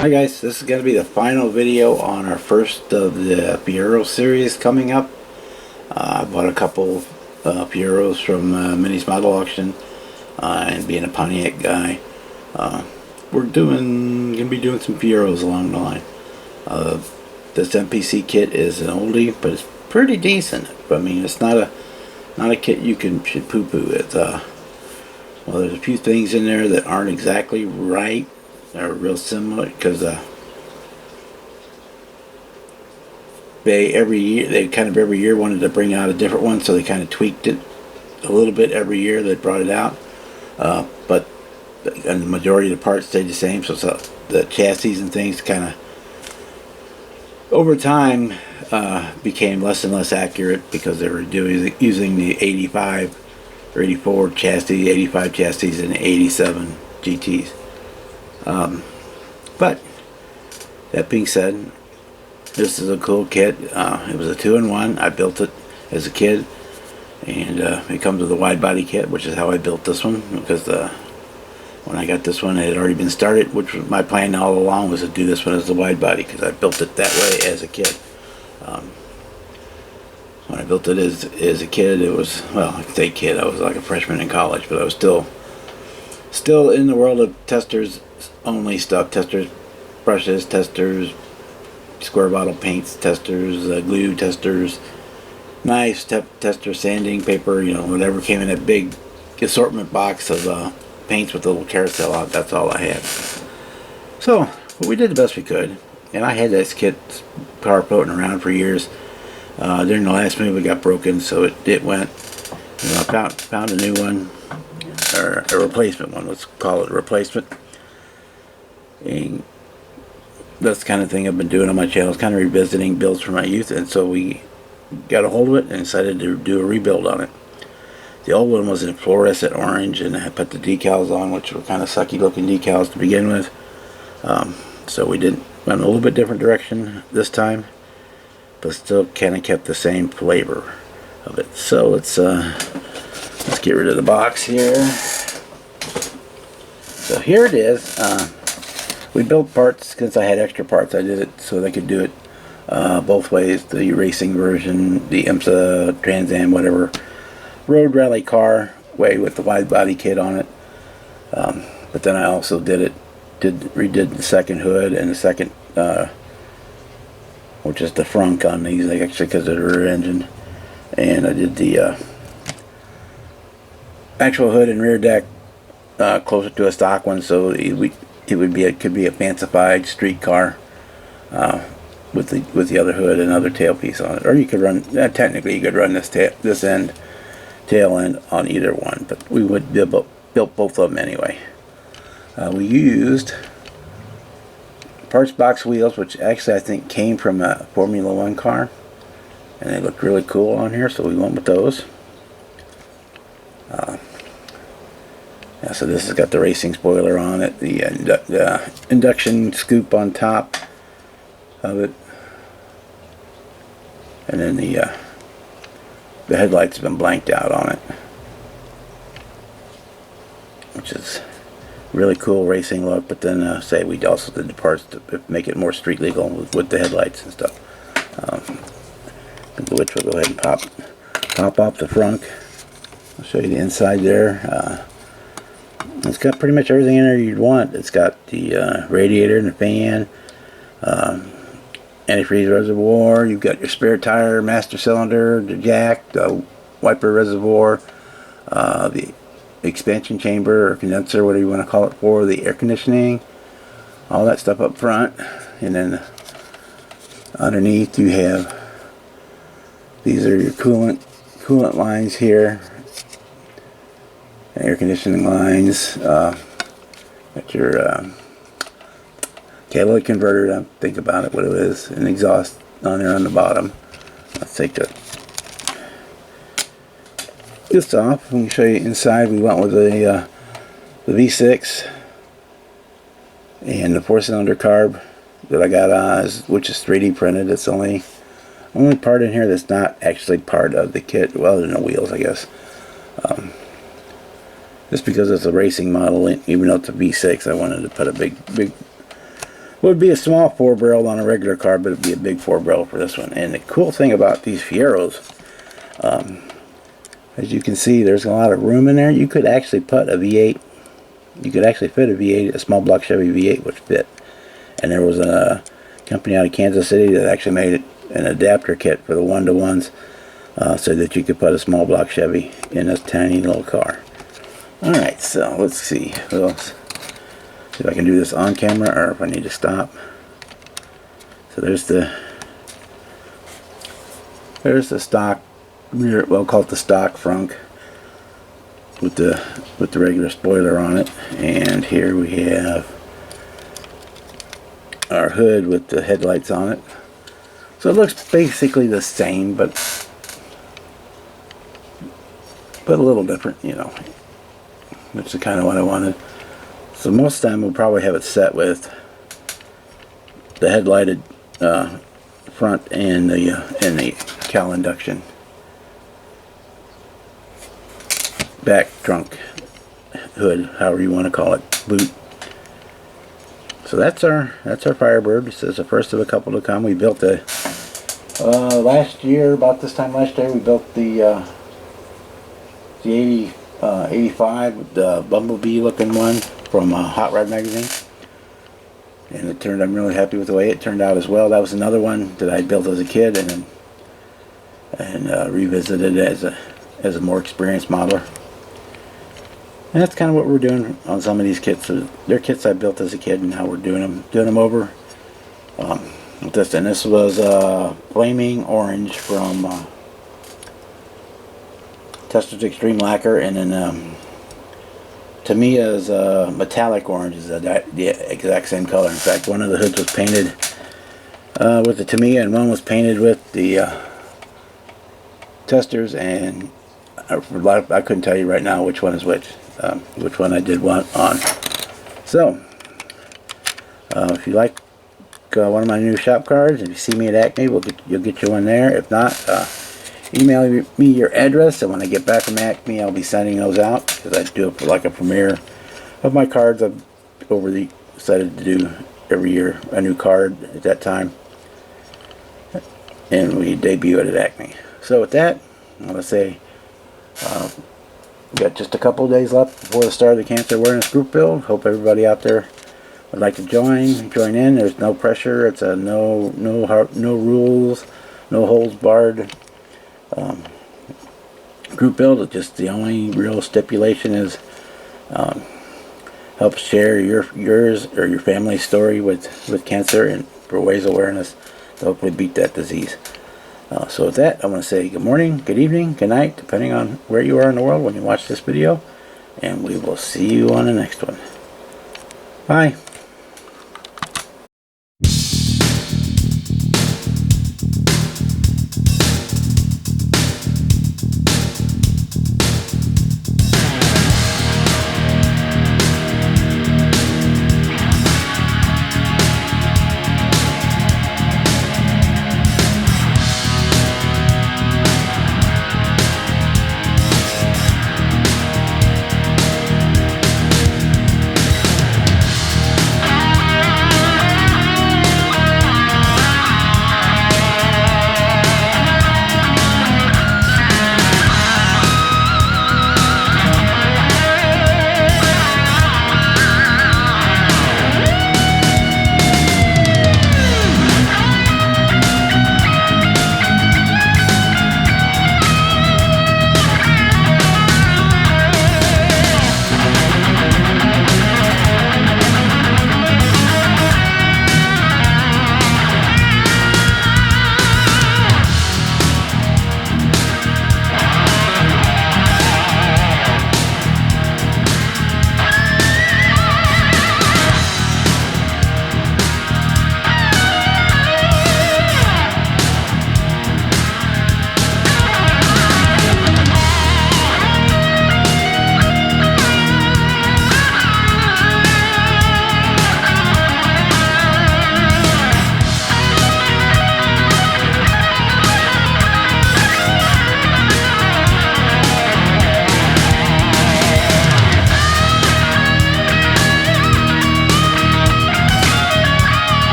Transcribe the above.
Hi guys, this is going to be the final video on our first of the Fiero series coming up. I bought a couple Fieros from Minnie's Model Auction, and being a Pontiac guy, we're going to be doing some Fieros along the line. This MPC kit is an oldie, but it's pretty decent. I mean, it's not a kit you should poo-poo. It's well, there's a few things in there that aren't exactly right. They're real similar because they every year wanted to bring out a different one, so they kind of tweaked it a little bit every year they brought it out. But the majority of the parts stayed the same, so the chassis and things kind of over time became less and less accurate because they were using the 85 or 84 chassis, 85 chassis, and 87 GTs. But that being said, this is a cool kit. It was a 2-in-1. I built it as a kid, and it comes with a wide body kit, which is how I built this one, because when I got this one it had already been started, which was my plan all along, was to do this one as a wide body because I built it that way as a kid. When I built it as a kid, it was, well, I say kid, I was like a freshman in college, but I was still in the world of testers only stuff. Testers, brushes, testers, square bottle paints, testers, glue testers, knives, tester, sanding, paper, whatever came in that big assortment box of paints with a little carousel on it. That's all I had. So we did the best we could, and I had this kit car floating around for years. During the last move it got broken, so it went. I found a new one, or a replacement one. Let's call it a replacement. And that's the kind of thing I've been doing on my channel, kind of revisiting builds from my youth, and so we got a hold of it and decided to do a rebuild on it. The old one was in fluorescent orange, and I put the decals on, which were kind of sucky looking decals to begin with. So we went a little bit different direction this time, but still kind of kept the same flavor of it. So let's get rid of the box here. So here it is. We built parts because I had extra parts. I did it so they could do it both ways. The racing version, the IMSA, Trans Am, whatever, road rally car way with the wide body kit on it. But then I also redid the second hood and the second, which is the frunk on these, actually, because of the rear engine. And I did the actual hood and rear deck closer to a stock one, so it could be a fancified street car with the other hood and other tailpiece on it. Or you could run, technically you could run this tail end on either one, but we would built both of them anyway. We used parts box wheels, which actually I think came from a Formula 1 car, and they looked really cool on here, so we went with those. Yeah, so this has got the racing spoiler on it, the induction scoop on top of it, and then the headlights have been blanked out on it, which is really cool racing look. But then say we also did the parts to make it more street legal with the headlights and stuff, which we'll go ahead and pop off the front. I'll show you the inside there. It's got pretty much everything in there you'd want. It's got the radiator and the fan, antifreeze reservoir. You've got your spare tire, master cylinder, the jack, the wiper reservoir, the expansion chamber or condenser, whatever you want to call it, for the air conditioning. All that stuff up front, and then underneath you have, these are your coolant lines here. Air conditioning lines, got your catalytic converter. Don't think about it, what it is, and exhaust on there on the bottom. Let's take this off. Let me show you inside. We went with the V6 and the 4-cylinder carb that I got, which is 3D printed. It's the only part in here that's not actually part of the kit. Well, there's no wheels, I guess. Just because it's a racing model, even though it's a V6, I wanted to put a big Would be a small 4-barrel on a regular card, but it'd be a big 4-barrel for this one. And the cool thing about these Fieros, as you can see, there's a lot of room in there. You could actually put a V8. You could actually fit a V8, a small block Chevy V8 would fit. And there was a company out of Kansas City that actually made it an adapter kit for the 1-to-1s, so that you could put a small block Chevy in this tiny little car. Alright, so let's see. What else? See if I can do this on camera or if I need to stop. So there's the stock, we'll call it the stock frunk with the regular spoiler on it. And here we have our hood with the headlights on it. So it looks basically the same, but a little different, you know. Which is kind of what I wanted. So most of the time we'll probably have it set with the headlighted front and the cowl induction back trunk hood, however you want to call it, boot. So that's our Firebird. This is the first of a couple to come. We built a last year, about this time last year, we built the 85, the bumblebee looking one from Hot Rod magazine, and I'm really happy with the way it turned out as well. That was another one that I built as a kid and revisited as a more experienced modeler. And that's kind of what we're doing on some of these kits. So they're kits I built as a kid, and now we're doing them over with this. And this was Flaming Orange from Tester's Extreme Lacquer, and then Tamiya's Metallic Orange is the exact same color. In fact, one of the hoods was painted with the Tamiya, and one was painted with the Testers, and I couldn't tell you right now which one is which one I did one on. So, if you like one of my new shop cards, if you see me at Acme, you'll get you one there. If not, email me your address, and when I get back from Acme, I'll be sending those out, because I do it for like a premiere of my cards. I've decided to do every year a new card at that time, and we debut it at Acme. So with that, I want to say we've got just a couple of days left before the start of the Cancer Awareness Group Build. Hope everybody out there would like to join in. There's no pressure. It's a no rules, no holds barred group build. It's just the only real stipulation is help share yours or your family's story with cancer, and for raise awareness to hopefully beat that disease. So with that, I want to say good morning, good evening, good night, depending on where you are in the world when you watch this video, and we will see you on the next one. Bye.